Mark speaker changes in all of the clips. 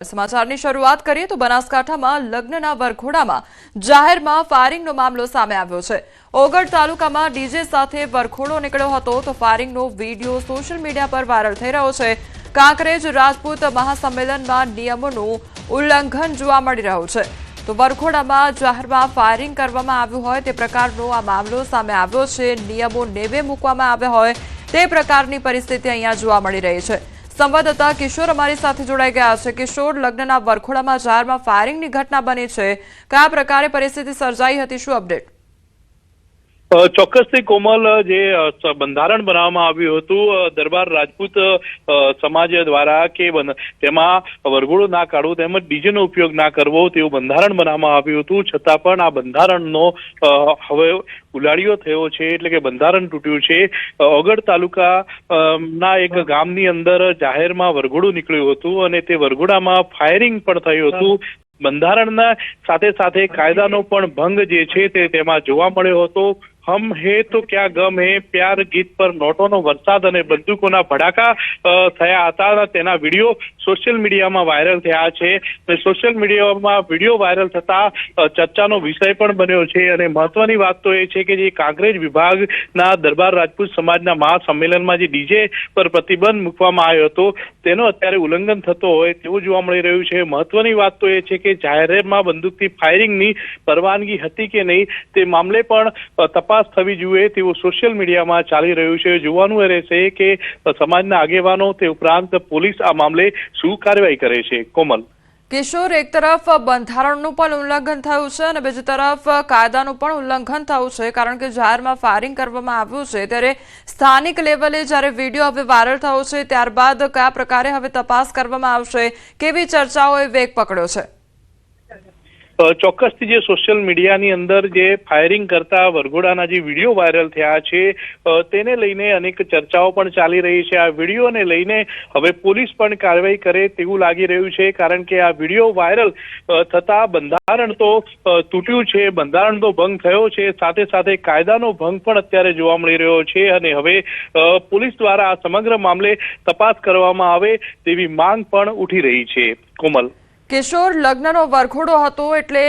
Speaker 1: સમાચારની શરૂઆત કરીએ તો બનાસકાંઠામાં લગ્નના વરઘોડામાં જાહેરમાં ફાયરિંગનો મામલો સામે આવ્યો છે। ઓગળ તાલુકામાં ડીજે સાથે વરઘોડો નીકળ્યો હતો તો ફાયરિંગનો વિડીયો સોશિયલ મીડિયા પર વાયરલ થઈ રહ્યો છે। કાંકરેજ રાજપૂત મહાસંમેલનમાં નિયમોનું ઉલ્લંઘન જોવા મળી રહ્યું છે તો વરઘોડામાં જાહેરમાં ફાયરિંગ કરવામાં આવ્યું હોય તે પ્રકારનો આ મામલો સામે આવ્યો છે। નિયમો નેવે મૂકવામાં આવ્યા હોય તે પ્રકારની પરિસ્થિતિ અહીંયા જોવા મળી રહી છે। સંવાદદાતા કિશોર અમારી સાથે જોડાઈ ગયા છે। કિશોર, લગ્નના વરઘોડામાં જાહેરમાં ફાયરિંગની ઘટના બની છે, કયા પ્રકારે પરિસ્થિતિ સર્જાઈ હતી, શું અપડેટ?
Speaker 2: ચોક્કસથી કોમલ, જે બંધારણ બનાવવામાં આવ્યું હતું દરબાર રાજપૂત સમાજ દ્વારા કે તેમાં વરઘોડો ના કાઢવો તેમજ ડીજેનો ઉપયોગ ના કરવો તેવું બંધારણ બનાવવામાં આવ્યું હતું, છતાં પણ આ બંધારણનો હવે ઉલાડિયો થયો છે, એટલે કે બંધારણ તૂટ્યું છે। ઓગળ તાલુકા ના એક ગામની અંદર જાહેરમાં વરઘોડું નીકળ્યું હતું અને તે વરઘોડામાં ફાયરિંગ પણ થયું હતું। બંધારણના સાથે સાથે કાયદાનો પણ ભંગ જે છે તે તેમાં જોવા મળ્યો હતો। હમ હે તો ક્યાં ગમ હે પ્યાર ગીત પર નોટોનો વરસાદ અને બંદૂકોના ભડાકા થયા હતા, તેના વિડીયો સોશિયલ મીડિયામાં વાયરલ થયા છે। સોશિયલ મીડિયામાં વિડીયો વાયરલ થતા ચર્ચાનો વિષય પણ બન્યો છે અને મહત્વની વાત તો એ છે કે જે કાંકરેજ વિભાગના દરબાર રાજપૂત સમાજના મહાસંમેલનમાં જે ડીજે પર પ્રતિબંધ મૂકવામાં આવ્યો હતો તેનો અત્યારે ઉલ્લંઘન થતો હોય તેવું જોવા મળી રહ્યું છે। મહત્વની વાત તો એ છે કે જાહેરમાં બંદૂકથી ફાયરિંગની પરવાનગી હતી કે નહીં તે મામલે પણ તપાસ થવી જોઈએ તેવું સોશિયલ મીડિયામાં ચાલી રહ્યું છે। જોવાનું એ રહેશે કે સમાજના આગેવાનો તે ઉપરાંત પોલીસ આ મામલે શું કાર્યવાહી કરે છે। કોમલ,
Speaker 1: કિશોર, એક તરફ બંધારણનું પણ ઉલ્લંઘન થયું છે અને બીજી તરફ કાયદાનું પણ ઉલ્લંઘન થયું છે, કારણ કે જાહેરમાં ફાયરિંગ કરવામાં આવ્યું છે, ત્યારે સ્થાનિક લેવલે જ્યારે વિડીયો હવે વાયરલ થયો છે ત્યારબાદ કયા પ્રકારે હવે તપાસ કરવામાં આવશે, કેવી ચર્ચાઓએ વેગ પકડ્યો છે?
Speaker 2: ચોક્કસથી જે સોશિયલ મીડિયાની અંદર જે ફાયરિંગ કરતા વરઘોડાના જે વિડીયો વાયરલ થયા છે તેને લઈને અનેક ચર્ચાઓ પણ ચાલી રહી છે। આ વિડીયોને લઈને હવે પોલીસ પણ કાર્યવાહી કરે તેવું લાગી રહ્યું છે, કારણ કે આ વિડીયો વાયરલ થતા બંધારણ તો તૂટ્યું છે, બંધારણ તો ભંગ થયો છે, સાથે સાથે કાયદાનો ભંગ પણ અત્યારે જોવા મળી રહ્યો છે અને હવે પોલીસ દ્વારા આ સમગ્ર મામલે તપાસ કરવામાં આવે તેવી માંગ પણ ઉઠી રહી છે। કોમલ,
Speaker 1: કિશોર, લગ્નનો વરઘોડો હતો એટલે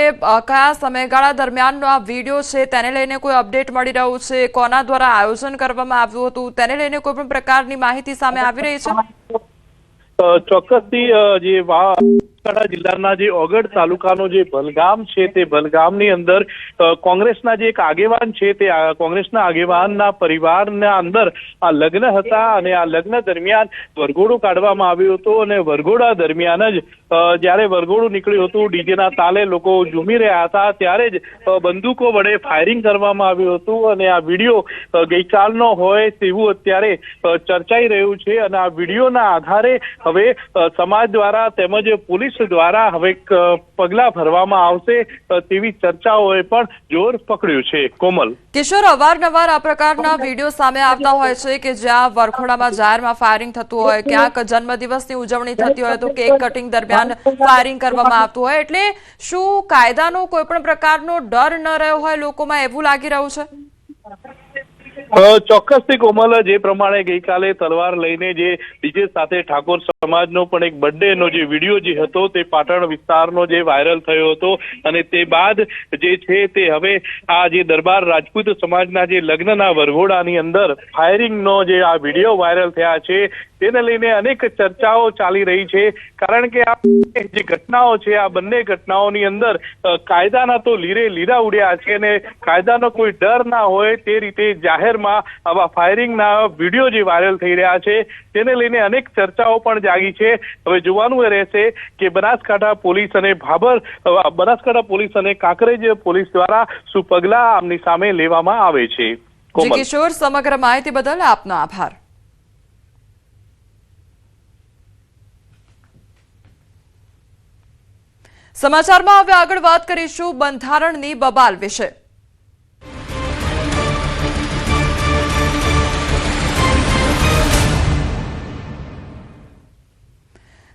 Speaker 1: કયા સમયગાળા દરમિયાનનો આ વિડીયો છે તેને લઈને કોઈ અપડેટ મળી રહ્યું છે? કોના દ્વારા આયોજન કરવામાં આવ્યું હતું તેને લઈને કોઈ પણ પ્રકારની માહિતી સામે આવી રહી છે?
Speaker 2: ચોક્કસથી જે બનાસકાંઠા જિલ્લાના જે ઓગળ તાલુકાનો જે ભલગામ છે તે ભલગામની અંદર કોંગ્રેસના જે એક આગેવાન છે તે કોંગ્રેસના આગેવાનના પરિવારના અંદર આ લગ્ન હતા અને આ લગ્ન દરમિયાન વરઘોડું કાઢવામાં આવ્યું હતું અને વરઘોડા દરમિયાન જ જ્યારે વરઘોડું નીકળ્યું હતું ડીજેના તાલે લોકો ઝૂમી રહ્યા હતા ત્યારે જ બંદૂકો વડે ફાયરિંગ કરવામાં આવ્યું હતું અને આ વિડીયો ગઈકાલનો હોય તેવું અત્યારે ચર્ચાઈ રહ્યું છે અને આ વિડીયોના આધારે હવે સમાજ દ્વારા તેમજ પોલીસ દ્વારા હવે પગલાં ભરવામાં આવશે તેવી ચર્ચાઓએ પણ જોર પકડ્યું છે। કોમલ,
Speaker 1: કિશોર, અવારનવાર આ પ્રકારના વિડીયો સામે આવતા હોય છે કે જ્યાં વરઘોડામાં જાહેરમાં ફાયરિંગ થતું હોય, ક્યાંક જન્મદિવસની ઉજવણી થતી હોય તો કેક કટિંગ દરમિયાન ફાયરિંગ કરવામાં આવતું હોય, એટલે શું કાયદાનો કોઈ પણ પ્રકારનો ડર ન રહ્યો હોય લોકોમાં, એવું લાગી રહ્યું છે?
Speaker 2: ચોક્કસથી કોમલ, જે પ્રમાણે ગઈકાલે તલવાર લઈને જે ડીજે સાથે ઠાકોર સમાજનો પણ એક બર્થડે નો જે વિડીયો જે હતો તે પાટણ વિસ્તારનો જે વાયરલ થયો હતો અને તે બાદ જે છે તે હવે આ જે દરબાર રાજપૂત સમાજના જે લગ્નના વરઘોડાની અંદર ફાયરિંગનો જે આ વિડીયો વાયરલ થયા છે તેને લઈને અનેક ચર્ચાઓ ચાલી રહી છે, કારણ કે આ જે ઘટનાઓ છે આ બંને ઘટનાઓની અંદર કાયદાના તો લીરા ઉડ્યા છે અને કાયદાનો કોઈ ડર ના હોય તે રીતે જાહેરમાં આવા ફાયરિંગના વિડીયો જે વાયરલ થઈ રહ્યા છે તેને લઈને અનેક ચર્ચાઓ પણ જાગી છે। હવે જોવાનું એ રહેશે કે બનાસકાંઠા પોલીસ અને કાંકરેજ પોલીસ દ્વારા શું પગલાં આમની સામે લેવામાં આવે છે।
Speaker 1: કિશોર, સમગ્ર માહિતી બદલ આપનો આભાર। સમાચારમાં હવે આગળ વાત કરીશું બંધારણની બબાલ વિશે।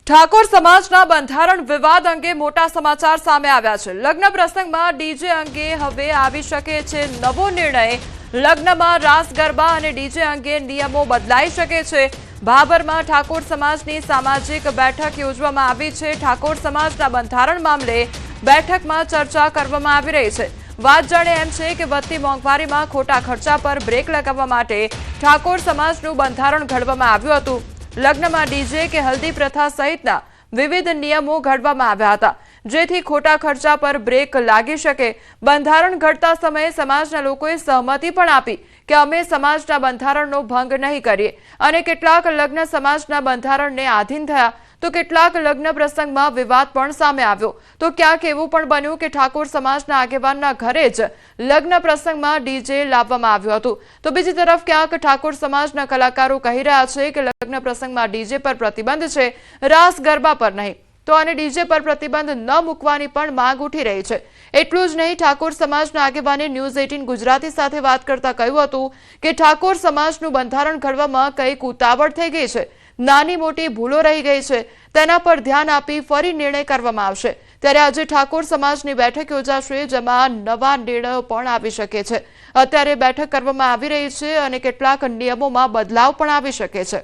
Speaker 1: ઠાકોર સમાજના બંધારણ વિવાદ અંગે મોટા સમાચાર સામે આવ્યા છે। લગ્ન પ્રસંગમાં ડીજે અંગે હવે આવી શકે છે નવો નિર્ણય। લગ્નમાં રાસ ગરબા અને ડીજે અંગે નિયમો બદલાઈ શકે છે। ભાભરમાં ઠાકોર સમાજની સામાજિક બેઠક યોજવામાં આવી છે। ઠાકોર સમાજના બંધારણ મામલે બેઠકમાં ચર્ચા કરવામાં આવી રહી છે। વાત જાણે એમ છે કે વધતી મોંઘવારીમાં ખોટા ખર્ચા પર બ્રેક લગાવવા માટે ઠાકોર સમાજનું બંધારણ ઘડવામાં આવ્યું હતું। લગ્નમાં ડીજે કે હલ્દી પ્રથા સહિતના વિવિધ નિયમો ઘડવામાં આવ્યા હતા, જેથી ખોટા ખર્ચા પર બ્રેક લાગી શકે। બંધારણ ઘડતા સમયે સમાજના લોકોએ સહમતિ પણ આપી કે અમે સમાજના બંધારણનો ભંગ નહીં કરીએ, અને કેટલાક લગ્ન સમાજના બંધારણને આધીન થયા તો કેટલાક લગ્ન પ્રસંગમાં વિવાદ પણ સામે આવ્યો। તો ક્યાંક એવું પણ બન્યું કે ઠાકોર સમાજના આગેવાનના ઘરે જ લગ્ન પ્રસંગમાં ડીજે લાવવામાં આવ્યું હતું। તો બીજી તરફ ક્યાંક ઠાકોર સમાજના કલાકારો કહી રહ્યા છે કે લગ્ન પ્રસંગમાં ડીજે પર પ્રતિબંધ છે, રાસ ગરબા પર નહીં। તો આને ડીજે પર પ્રતિબંધ ન મૂકવાની પણ માંગ ઉઠી રહી છે। એટલું જ નહીં, ઠાકોર સમાજના આગેવાને ન્યૂઝ 18 ગુજરાતી સાથે વાત કરતા કહ્યું હતું કે ઠાકોર સમાજનું બંધારણ ઘડવામાં કંઈક ઉતાવળ થઈ ગઈ છે, નાની મોટી ભૂલો રહી ગઈ છે, તેના પર ધ્યાન આપી ફરી નિર્ણય કરવામાં આવશે। ત્યારે આજે ઠાકોર સમાજની બેઠક યોજાશે, જેમાં નવા નિર્ણયો પણ આવી શકે છે। અત્યારે બેઠક કરવામાં આવી રહી છે અને કેટલાક નિયમોમાં બદલાવ પણ આવી શકે છે।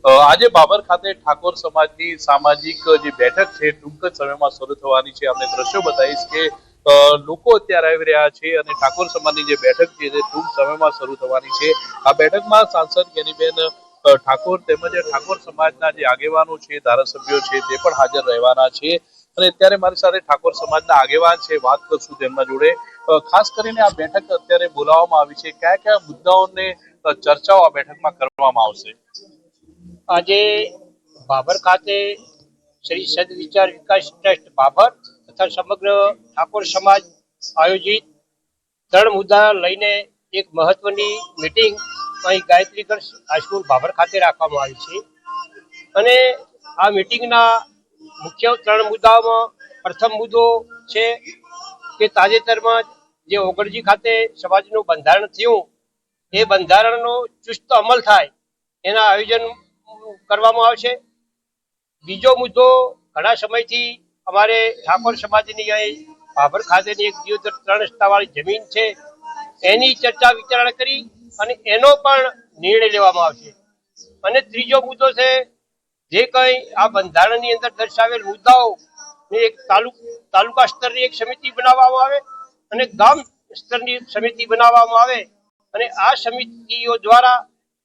Speaker 2: આજે બાબર ખાતે ઠાકોર સમાજની સામાજિક જે બેઠક છે ટૂંક જ સમયમાં શરૂ થવાની છે। અમને દ્રશ્યો બતાવીશ કે લોકો અત્યારે આવી રહ્યા છે અને ઠાકોર સમાજની જે બેઠક છે તે ટૂંક સમયમાં શરૂ થવાની છે। આ બેઠકમાં સાંસદ જ્ઞાનીબેન ઠાકોર તેમજ ઠાકોર સમાજના જે આગેવાનો છે, ધારાસભ્યો છે, તે પણ હાજર રહેવાના છે। અને અત્યારે મારી સાથે ઠાકોર સમાજના આગેવાન છે, વાત કરશું તેમના જોડે। ખાસ કરીને આ બેઠક અત્યારે બોલાવવામાં આવી છે, કયા કયા મુદ્દાઓને ચર્ચાઓ આ બેઠકમાં કરવામાં આવશે?
Speaker 3: આજે બાબર ખાતે શ્રી સદવિચાર વિકાસ ટ્રસ્ટ બાબર તથા સમગ્ર ઠાકોર સમાજ આયોજિત 3 મુદ્દા લઈને એક મહત્વની મીટિંગ અહીં ગાયત્રીગઢ હાઈસ્કૂલ બાબર ખાતે રાખવામાં આવી છે। અને આ મીટિંગના મુખ્ય 3 મુદ્દાઓમાં પ્રથમ મુદ્દો છે કે તાજેતરમાં જે ઓગળજી ખાતે સમાજનું બંધારણ થયું, એ બંધારણનો ચુસ્ત અમલ થાય એના આયોજન કરવામાં આવશે। બીજો મુદ્દો, ઘણા સમયથી અમારે ઠાકોર સમાજની અહીં બાબર ખાતેની એક દિયોદર 3 રસ્તાવાળી જમીન છે, એની ચર્ચા વિચારણા કરી અને એનો પણ નિર્ણય લેવામાં આવશે। અને ત્રીજો મુદ્દો છે, જે કંઈ આ બંધારણની અંદર દર્શાવેલ મુદ્દાઓ એક તાલુકા સ્તરની એક સમિતિ બનાવવામાં આવે અને ગામ સ્તરની સમિતિ બનાવવામાં આવે, અને આ સમિતિઓ દ્વારા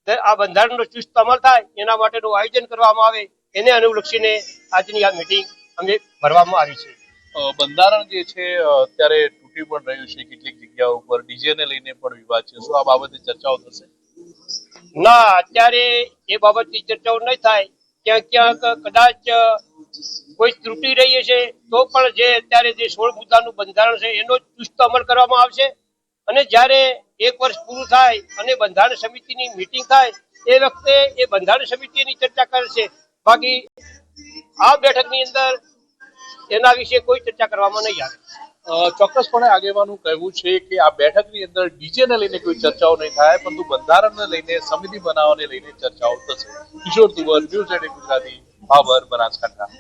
Speaker 3: આ બંધારણનો ચુસ્ત અમલ થાય એના માટેનું આયોજન કરવામાં આવે, એને અનુલક્ષીને આજની આ મીટિંગ અમે ભરવામાં આવી છે।
Speaker 2: બંધારણ જે છે અત્યારે તૂટી પણ રહ્યું છે, કેટલીક જગ્યાઓ ઉપર ડીજે ને લઈને પણ વિવાદ છે, શું આ બાબતે ચર્ચાઓ થશે?
Speaker 3: ના, અત્યારે એ બાબતની ચર્ચાઓ નહીં થાય। ક્યાંક કદાચ કોઈ ત્રુટી રહી છે તો પણ જે અત્યારે જે 16 મુદ્દાનું બંધારણ છે એનો ચુસ્ત અમલ કરવામાં આવશે। અને જ્યારે 1 વર્ષ પૂરું થાય અને બંધારણ સમિતિની મીટિંગ થાય એ વખતે એ બંધારણ સમિતિની ચર્ચા કરશે। બાકી આ બેઠકની અંદર એના વિશે કોઈ ચર્ચા કરવામાં નહીં આવે।
Speaker 2: ચોક્કસપણે આગેવાનું કહેવું છે કે આ બેઠકની અંદર ડીજે ને લઈને કોઈ ચર્ચાઓ નહીં થાય, પરંતુ બંધારણને લઈને, સમિતિ બનાવવાને લઈને ચર્ચાઓ થશે। કિશોર તુવર, ન્યૂઝ 18 ગુજરાતી, બાબર, બનાસકાંઠા।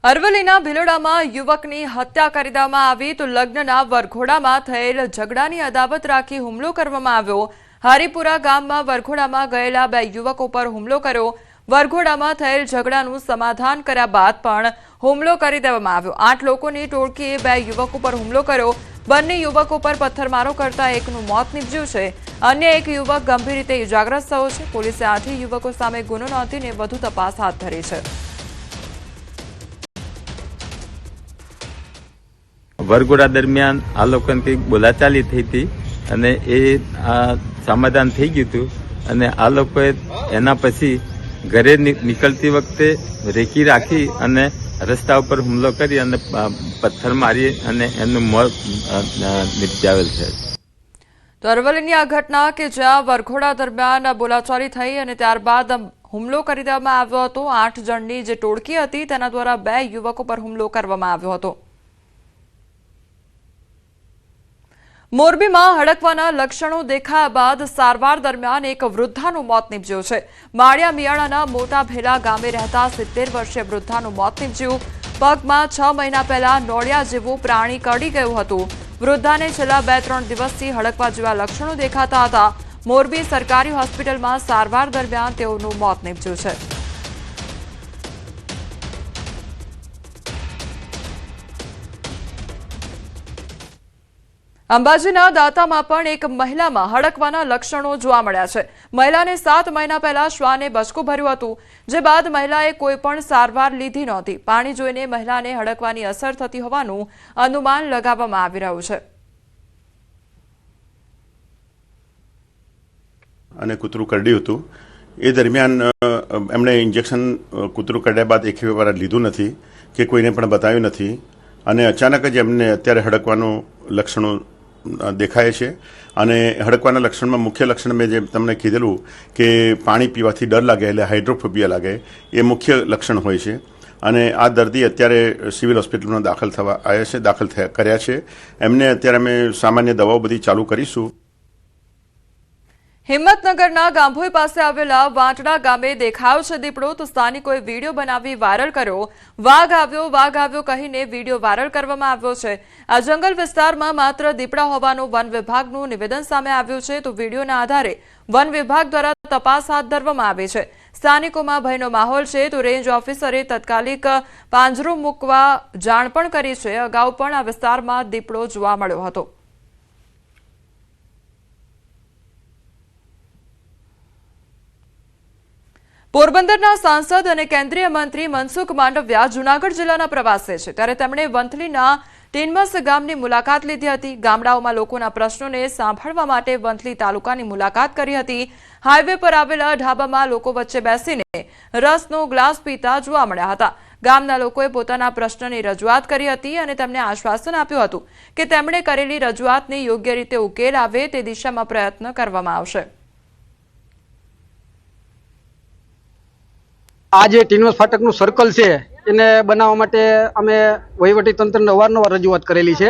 Speaker 1: અરવલ્લીના ભિલોડામાં યુવકની હત્યા કરી દેવામાં આવી તો લગ્નના વરઘોડામાં થયેલ ઝઘડાની અદાવત રાખી હુમલો કરવામાં આવ્યો। હરિપુરા ગામમાં વરઘોડામાં ગયેલા 2 યુવકો પર હુમલો કર્યો। વરઘોડામાં થયેલ ઝઘડાનું સમાધાન કર્યા બાદ પણ હુમલો કરી દેવામાં આવ્યો। 8 લોકોની ટોળકીએ 2 યુવકો પર હુમલો કર્યો। બંને યુવકો પર પથ્થરમારો કરતા એકનું મોત નીપજ્યું છે, અન્ય એક યુવક ગંભીર રીતે ઇજાગ્રસ્ત થયો છે। પોલીસે 8 યુવકો સામે ગુનો નોંધીને વધુ તપાસ હાથ ધરી છે।
Speaker 4: વરઘોડા દરમિયાન આ લોકોને કંઈક બોલાચાલી થઈ હતી અને એ સમાધાન થઈ ગયું હતું, અને આ લોકોએ એના પછી ઘરે નીકળતી વખતે રેકી રાખી અને રસ્તા ઉપર હુમલો કરી અને પથ્થર મારી અને એનું મોત નિપજાવેલ છે।
Speaker 1: તો અરવલ્લીની આ ઘટના કે જ્યાં વરઘોડા દરમિયાન બોલાચાલી થઈ અને ત્યારબાદ હુમલો કરી દેવામાં આવ્યો હતો। 8 જણની જે ટોળકી હતી તેના દ્વારા 2 યુવકો પર હુમલો કરવામાં આવ્યો હતો। મોરબીમાં હડકવાના લક્ષણો દેખાયા બાદ સારવાર દરમિયાન એક વૃદ્ધાનું મોત નીપજ્યું છે। માળિયા મિયાણાના મોટા ભેલા ગામે રહેતા 70 વર્ષીય વૃદ્ધાનું મોત નીપજ્યું। પગમાં 6 મહિના પહેલા નોળિયા જેવું પ્રાણી કરડી ગયું હતું। વૃદ્ધાને છેલ્લા 2-3 દિવસથી હડકવા જેવા લક્ષણો દેખાતા હતા। મોરબી સરકારી હોસ્પિટલમાં સારવાર દરમિયાન તેઓનું મોત નીપજ્યું છે. અંબાજીના દાંતામાં પણ એક મહિલામાં હડકવાના લક્ષણો જોવા મળ્યા છે. મહિલાને 7 મહિના પહેલા શ્વાને બચકું ભર્યું હતું, જે બાદ મહિલાએ કોઈ પણ સારવાર લીધી નહોતી. પાણી જોઈને મહિલાને હડકવાની અસર થતી હોવાનું અનુમાન લગાવવામાં આવી રહ્યું છે.
Speaker 5: અને કૂતરું કરડ્યું હતું. એ દરમિયાન એમણે ઇન્જેક્શન કૂતરું કરડ્યા બાદ એક વાર લીધું નથી કે કોઈને પણ બતાવ્યું નથી, અને અચાનક જ એમને અત્યારે હડકવાનું લક્ષણો દેખાય છે. અને હડકવાના લક્ષણમાં મુખ્ય લક્ષણ મેં જે તમને કીધેલું કે પાણી પીવાથી ડર લાગે એટલે હાઇડ્રોફોબિયા લાગે, એ મુખ્ય લક્ષણ હોય છે. અને આ દર્દી અત્યારે સિવિલ હોસ્પિટલમાં દાખલ કર્યા છે. એમને અત્યારે અમે સામાન્ય દવાઓ બધી ચાલુ કરીશું.
Speaker 1: હિંમતનગરના ગાંભોઈ પાસે આવેલા વાંટડા ગામે દેખાયો છે દીપડો, તો સ્થાનિકોએ વિડીયો બનાવી વાયરલ કર્યો. વાઘ આવ્યો કહીને વિડીયો વાયરલ કરવામાં આવ્યો છે. આ જંગલ વિસ્તારમાં માત્ર દીપડા હોવાનું વન વિભાગનું નિવેદન સામે આવ્યું છે, તો વિડીયોના આધારે વન વિભાગ દ્વારા તપાસ હાથ ધરવામાં આવી છે. સ્થાનિકોમાં ભયનો માહોલ છે, તો રેન્જ ઓફિસરે તાત્કાલિક પાંજરો મૂકવા જાણ પણ કરી છે. અગાઉ પણ આ વિસ્તારમાં દીપડો જોવા મળ્યો હતો. પોરબંદરના સાંસદ અને કેન્દ્રીય મંત્રી મનસુખ માંડવિયા જૂનાગઢ જિલ્લાના પ્રવાસે છે, ત્યારે તેમણે વંથલીના ટીનમસ ગામની મુલાકાત લીધી હતી. ગામડાઓમાં લોકોના પ્રશ્નોને સાંભળવા માટે વંથલી તાલુકાની મુલાકાત કરી હતી. હાઈવે પર આવેલા ઢાબામાં લોકો વચ્ચે બેસીને રસનો ગ્લાસ પીતા જોવા મળ્યા હતા. ગામના લોકોએ પોતાના પ્રશ્નની રજૂઆત કરી હતી અને તેમને આશ્વાસન આપ્યું હતું કે તેમણે કરેલી રજૂઆતને યોગ્ય રીતે ઉકેલ આવે તે દિશામાં પ્રયત્ન કરવામાં આવશે.
Speaker 6: આ જે ટીનમસ ફાટકનું સર્કલ છે એને બનાવવા માટે અમે વહીવટી તંત્રને અવારનવાર રજૂઆત કરેલી છે,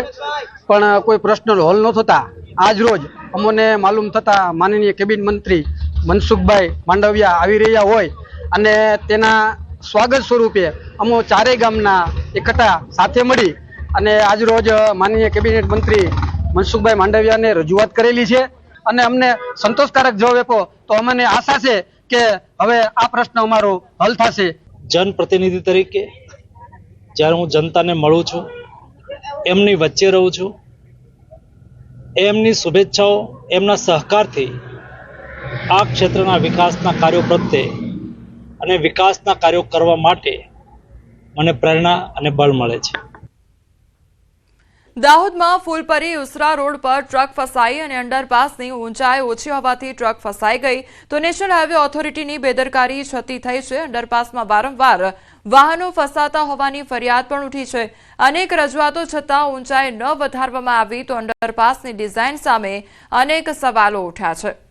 Speaker 6: પણ કોઈ પ્રશ્નનો હલ ન થતા આજ રોજ અમને માલુમ થતા માનનીય કેબિનેટ મંત્રી મનસુખભાઈ માંડવિયા આવી રહ્યા હોય અને તેના સ્વાગત સ્વરૂપે અમો ચારેય ગામના એકઠા સાથે મળી અને આજ રોજ માનનીય કેબિનેટ મંત્રી મનસુખભાઈ માંડવિયાને રજૂઆત કરેલી છે અને અમને સંતોષકારક જવાબ આપ્યો, તો અમને આશા છે કે હવે આ પ્રશ્ન અમારો હલ થશે.
Speaker 7: જનપ્રતિનિધિ તરીકે જ્યારે હું જનતાને મળું છું, એમની વચ્ચે રહું છું, એમની શુભેચ્છાઓ, એમના સહકારથી આ ક્ષેત્રના વિકાસના કાર્યો પ્રત્યે અને વિકાસના કાર્યો કરવા માટે મને પ્રેરણા અને બળ મળે છે.
Speaker 1: દાહોદમાં ફૂલપરી ઉસરા રોડ પર ટ્રક ફસાઈ અને અંડરપાસની ઊંચાઈ ઓછી હોવાથી ટ્રક ફસાઈ ગઈ, તો નેશનલ હાઈવે ઓથોરિટીની બેદરકારી છતી થઈ છે. અંડરપાસમાં વારંવાર વાહનો ફસાતા હોવાની ફરિયાદ પણ ઉઠી છે. અનેક રજૂઆતો છતાં ઊંચાઈ ન વધારવામાં આવી, તો અંડરપાસની ડિઝાઇન સામે અનેક સવાલો ઉઠ્યા છે.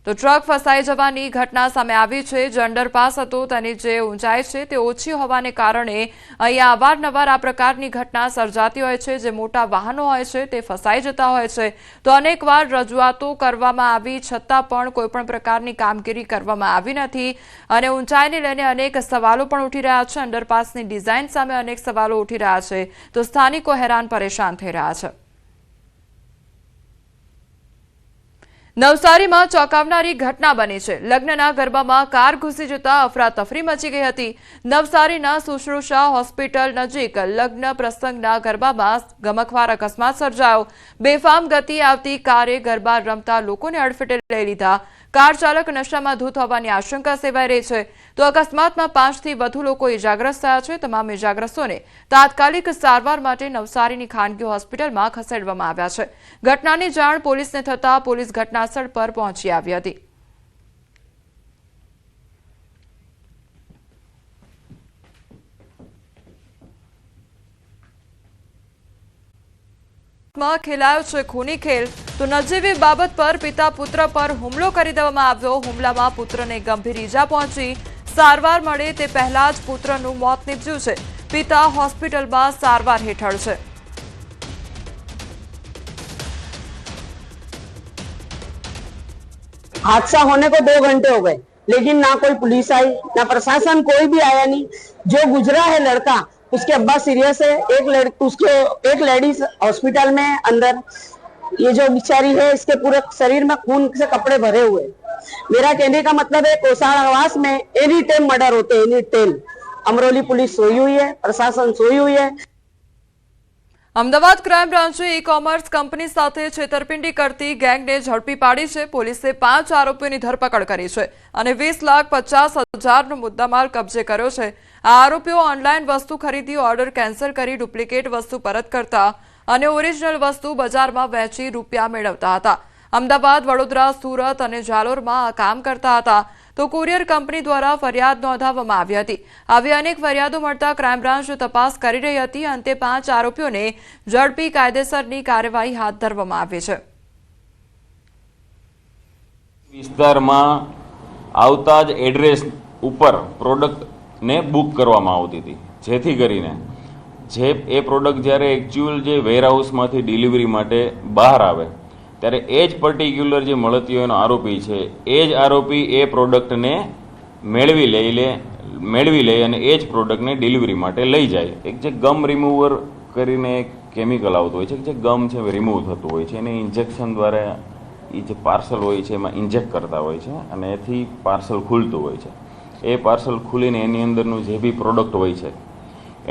Speaker 1: તો ટ્રક ફસાઈ જવાની ઘટના સામે આવી છે. જે અંડરપાસ હતો તેની જે ઊંચાઈ છે તે ઓછી હોવાને કારણે અહીંયા અવારનવાર આ પ્રકારની ઘટના સર્જાતી હોય છે. જે મોટા વાહનો હોય છે તે ફસાઈ જતા હોય છે, તો અનેકવાર રજૂઆતો કરવામાં આવી છતાં પણ કોઈપણ પ્રકારની કામગીરી કરવામાં આવી નથી અને ઊંચાઈને લઈને અનેક સવાલો પણ ઉઠી રહ્યા છે. અંડરપાસની ડિઝાઇન સામે અનેક સવાલો ઉઠી રહ્યા છે, તો સ્થાનિકો હેરાન પરેશાન થઈ રહ્યા છે. નવસારીમાં ચોંકાવનારી ઘટના બની છે. લગ્નના ગરબામાં કાર ઘૂસી જતા અફરાતફરી મચી ગઈ હતી. નવસારીના સુશ્રુષા હોસ્પિટલ નજીક લગ્ન પ્રસંગના ગરબામાં ગમખ્વાર અકસ્માત સર્જાયો. બેફામ ગતિ આવતી કારે ગરબા રમતા લોકોને અડફેટે લઈ લીધા. કાર ચાલક નશામાં ધૂત હોવાની આશંકા સેવાઈ રહી છે, તો અકસ્માતમાં 5 થી વધુ લોકો ઇજાગ્રસ્ત થયા છે. તમામ ઇજાગ્રસ્તોને તાત્કાલિક સારવાર માટે નવસારીની ખાનગી હોસ્પિટલમાં ખસેડવામાં આવ્યા છે. ઘટનાની જાણ પોલીસને થતાં પોલીસ ઘટનાસ્થળ પર પહોંચી આવી હતી. માં ખેલાયો છે ખૂની ખેલ, તો નજીવી બાબત પર પિતા પુત્ર પર હુમલો કરી દેવામાં આવ્યો. હુમલામાં પુત્રને ગંભીર ઈજા પહોંચી. સારવાર મળે તે પહેલા જ પુત્રનું મોત નીપજ્યું છે. પિતા હોસ્પિટલમાં સારવાર હેઠળ છે.
Speaker 8: हादसा होने को 2 घंटे हो गए, लेकिन ना कोई पुलिस आई, ना प्रशासन, कोई भी आया नहीं. जो गुजरा है लड़का, उसके अब्बा सीरियस है, एक लेडीज हॉस्पिटल में अंदर, ये जो बिचारी है इसके पूरे शरीर में खून से कपड़े भरे हुए हैं। मेरा कहने का मतलब है कोसाड़ आवास में एनी टाइम मर्डर होते हैं, एनी टाइम। अमरोली पुलिस सोई हुई है, प्रशासन सोई हुई है।
Speaker 1: અમદાવાદ ક્રાઇમ બ્રાન્ચે ઈ કોમર્સ કંપની સાથે છેતરપિંડી કરતી ગેંગને ઝડપી પાડી છે. પોલીસે 5 આરોપીઓની ધરપકડ કરી છે અને 20,50,000નો મુદ્દામાલ કબજે કર્યો છે. આ આરોપીઓ ઓનલાઈન વસ્તુ ખરીદી ઓર્ડર કેન્સલ કરી ડુપ્લિકેટ વસ્તુ પરત કરતા અને ઓરિજિનલ વસ્તુ બજારમાં વેચી રૂપિયા મેળવતા હતા. અમદાવાદ, વડોદરા, સુરત અને જાલોરમાં આ કામ કરતા હતા. તો કુરિયર કંપની દ્વારા ફરિયાદ નોંધાવવામાં આવી હતી. આવી અનેક ફરિયાદો મળતા ક્રાઇમ બ્રાન્ચ તપાસ કરી રહી હતી. અંતે 5 આરોપીઓને ઝડપી કાયદેસરની કાર્યવાહી હાથ ધરવામાં આવી છે.
Speaker 9: વિસ્તારમાં આવતા જ એડ્રેસ ઉપર પ્રોડક્ટને બુક કરવામાં આવતી હતી, જેથી કરીને જે એ પ્રોડક્ટ જ્યારે એકચ્યુઅલ જે વેરહાઉસમાંથી ડિલિવરી માટે બહાર આવે ત્યારે એ જ પર્ટિક્યુલર જે મળતીઓનો આરોપી છે એ જ આરોપી એ પ્રોડક્ટને મેળવી લે અને એ જ પ્રોડક્ટને ડિલિવરી માટે લઈ જાય. એક જે ગમ રિમૂવર કરીને એક કેમિકલ આવતું હોય છે, જે ગમ છે રિમૂવ થતું હોય છે, એને ઇન્જેક્શન દ્વારા એ જે પાર્સલ હોય છે એમાં ઇન્જેક્ટ કરતા હોય છે અને એથી પાર્સલ ખુલતું હોય છે. એ પાર્સલ ખુલીને એની અંદરનું જે બી પ્રોડક્ટ હોય છે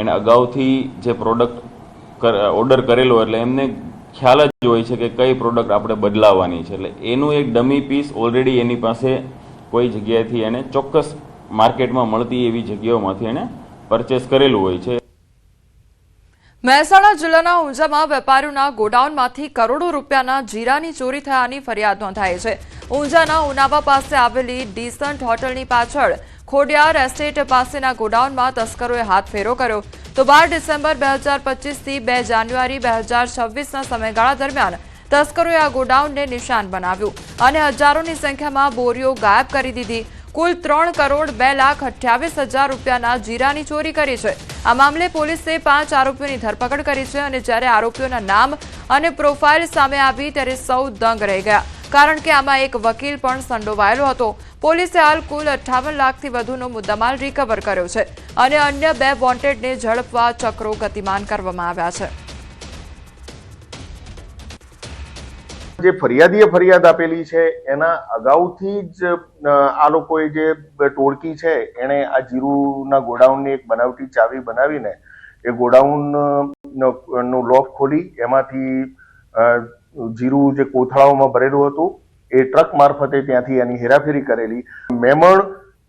Speaker 9: એને અગાઉથી જે પ્રોડક્ટ ઓર્ડર કરેલો એટલે એમને ખ્યાલ જ હોય છે કે કઈ પ્રોડક્ટ આપણે બદલાવવાની છે. એટલે એનું એક ડમી પીસ ઓલરેડી એની પાસે કોઈ જગ્યાએથી એને ચોક્કસ માર્કેટમાં મળતી એવી જગ્યાઓમાંથી એને પરચેસ કરેલું હોય છે.
Speaker 1: મહેસાણા જિલ્લાના ઊંઝામાં વેપારીઓના ગોડાઉનમાંથી કરોડો રૂપિયાના જીરાની ચોરી થયાની ફરિયાદ નોંધાઈ છે. ઊંઝાના ઉનાવા પાસે આવેલી ડીસન્ટ હોટલની પાછળ ખોડિયાર એસ્ટેટ પાસેના ગોડાઉનમાં તસ્કરોએ હાથફેરો કર્યો. તો 12 ડિસેમ્બર 2025થી 2 જાન્યુઆરી 2026ના સમયગાળા દરમિયાન તસ્કરોએ આ ગોડાઉનને નિશાન બનાવ્યું અને હજારોની સંખ્યામાં બોરીઓ ગાયબ કરી દીધી. કુલ 3,02,28,000 રૂપિયાના જીરાની ચોરી કરી છે. આ મામલે પોલીસે 5 આરોપીઓની ધરપકડ કરી છે અને જ્યારે આરોપીઓના નામ અને પ્રોફાઇલ સામે આવી ત્યારે સૌ દંગ રહી ગયા, કારણ કે આમાં એક વકીલ પણ સંડોવાયેલો હતો. પોલીસે હાલ કુલ 58 લાખથી વધુનો મુદ્દામાલ રિકવર કર્યો છે અને અન્ય 2 વોન્ટેડને ઝડપવા ચક્રો ગતિમાન કરવામાં આવ્યા છે.
Speaker 10: જે ફરિયાદીએ ફરિયાદ આપેલી છે એના અગાઉથી જ આ લોકોએ જે ટોળકી છે એણે આ જીરુના ગોડાઉનની એક બનાવટી ચાવી બનાવીને એ ગોડાઉન નું લોક ખોલી એમાંથી જીરું જે કોથળાઓમાં ભરેલું હતું એ ટ્રક મારફતે ત્યાંથી એની હેરાફેરી કરેલી. મેમણ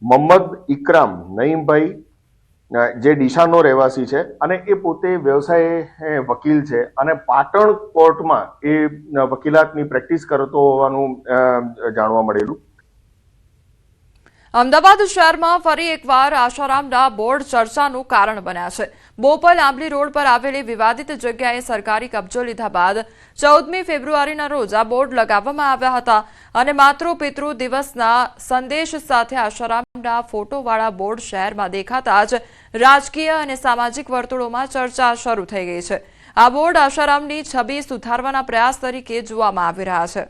Speaker 10: મોહમ્મદ ઇકરામ નઈમભાઈ જે ડીસાનો રહેવાસી છે અને એ પોતે વ્યવસાય વકીલ છે અને પાટણ કોર્ટમાં એ વકીલાતની પ્રેક્ટિસ કરતો હોવાનું જાણવા મળેલું.
Speaker 1: અમદાવાદ શહેરમાં ફરી એકવાર આશારામના બોર્ડ ચર્ચાનું કારણ બન્યા છે. બોપલ આંબલી રોડ પર આવેલી વિવાદિત જગ્યાએ સરકારી કબજો લીધા બાદ 14મી ફેબ્રુઆરીના રોજ આ બોર્ડ લગાવવામાં આવ્યા હતા અને માતૃ પિતૃ દિવસના સંદેશ સાથે આશારામના ફોટોવાળા બોર્ડ શહેરમાં દેખાતા જ રાજકીય અને સામાજિક વર્તુળોમાં ચર્ચા શરૂ થઈ ગઈ છે. આ બોર્ડ આશારામની છબી સુધારવાના પ્રયાસ તરીકે જોવામાં આવી રહ્યા છે.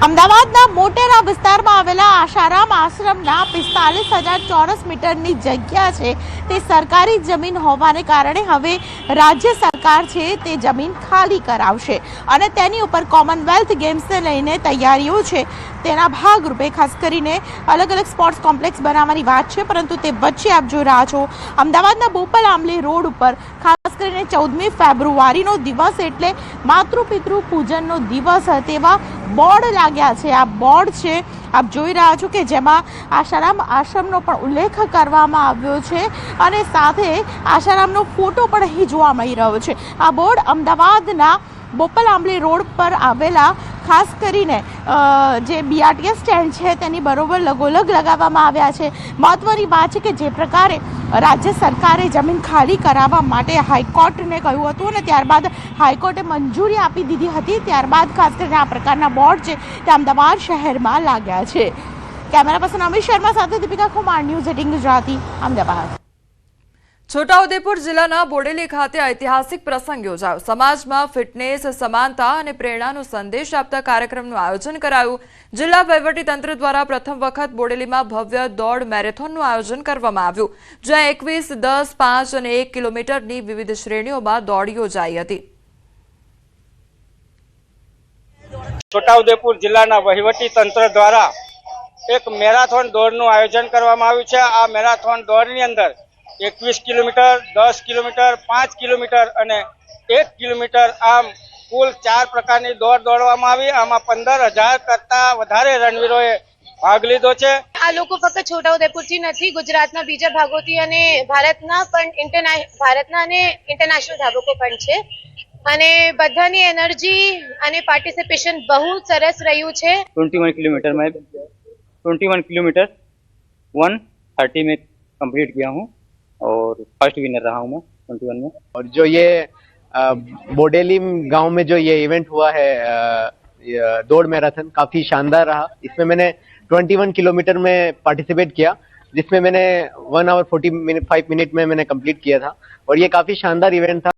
Speaker 11: અમદાવાદના મોટેરા વિસ્તારમાં આવેલા આશારામ આશ્રમના 45,000 ચોરસ મીટરની જગ્યા છે તે સરકારી જમીન હોવાને કારણે હવે રાજ્ય સરકાર છે તે જમીન ખાલી કરાવશે અને તેની ઉપર કોમનવેલ્થ ગેમ્સને લઈને તૈયારીઓ છે. તેના ભાગરૂપે ખાસ કરીને અલગ અલગ સ્પોર્ટ્સ કોમ્પ્લેક્સ બનાવવાની વાત છે, પરંતુ તે વચ્ચે આપ જોઈ રહ્યા છો અમદાવાદના બોપલ આંબલી રોડ ઉપર ખાસ કરીને 14મી ફેબ્રુઆરીનો દિવસ એટલે માતૃપિતૃ પૂજનનો દિવસ તેવા બોર્ડ લાગ્યા છે. આ બોર્ડ છે આપ જોઈ રહ્યા છો કે જેમાં આશારામ આશ્રમનો પણ ઉલ્લેખ કરવામાં આવ્યો છે અને સાથે આશારામનો ફોટો પણ અહીં જોવા મળી રહ્યો છે. આ બોર્ડ અમદાવાદના બોપલ આંબલી રોડ પર આવેલા ખાસ કરીને જે બીઆરટીએસ સ્ટેન્ડ છે તેની બરોબર લગોલગ લગાવવામાં આવ્યા છે. મહત્વની વાત છે કે જે પ્રકારે રાજ્ય સરકારે જમીન ખાલી કરાવવા માટે હાઈકોર્ટને કહ્યું હતું અને ત્યારબાદ હાઈકોર્ટે મંજૂરી આપી દીધી હતી, ત્યારબાદ ખાસ કરીને આ પ્રકારના બોર્ડ છે તે અમદાવાદ શહેરમાં લાગ્યા છે. કેમેરા પર્સન અમિત શર્મા સાથે દીપિકા કુમાર, ન્યૂઝ 18 ગુજરાતી, અમદાવાદ.
Speaker 1: છોટાઉદેપુર જિલ્લાના બોડેલી ખાતે ઐતિહાસિક પ્રસંગ યોજાયો. સમાજમાં ફિટનેસ, સમાનતા અને પ્રેરણાનો સંદેશ આપતા કાર્યક્રમનું આયોજન કરાયું. જિલ્લા વહીવટીતંત્ર દ્વારા પ્રથમ વખત બોડેલીમાં ભવ્ય દોડ મેરેથોનનું આયોજન કરવામાં આવ્યું, જ્યાં 21, 10, 5 અને 1 કિલોમીટરની વિવિધ શ્રેણીઓમાં દોડ યોજાઈ હતી.
Speaker 3: છોટાઉદેપુર જિલ્લાના વહીવટી તંત્ર દ્વારા એક મેરાથોન દોડનું આયોજન કરવામાં આવ્યું છે. આ મેરાથોન દોડની અંદર 21 કિલોમીટર, 10 કિલોમીટર, 5 કિલોમીટર અને 1 કિલોમીટર આમ કુલ 4 પ્રકારની દોડ દોડવામાં આવી. આમાં 15,000 કરતા વધારે રણવીરોએ ભાગ લીધો છે.
Speaker 12: આ લોકો ફક્ત છોટાઉદેપુરથી નથી, ગુજરાતના બીજા ભાગોથી અને ભારતના અને ઇન્ટરનેશનલ ધાવકો પણ છે અને બધાની એનર્જી અને પાર્ટિસિપેશન બહુ સરસ રહ્યું છે.
Speaker 3: 21 किलोमीटर में 21 किलोमीटर 1:30 में कंप्लीट किया हूँ और फर्स्ट विनर रहा हूँ मैं 21 में.
Speaker 13: और जो ये बोडेली गांव में जो ये इवेंट हुआ है दौड़ मैराथन, काफी शानदार रहा. इसमें मैंने 21 किलोमीटर में पार्टिसिपेट किया, जिसमें मैंने 1 आवर 45 मिनट में मैंने कंप्लीट किया था और ये काफी शानदार इवेंट था.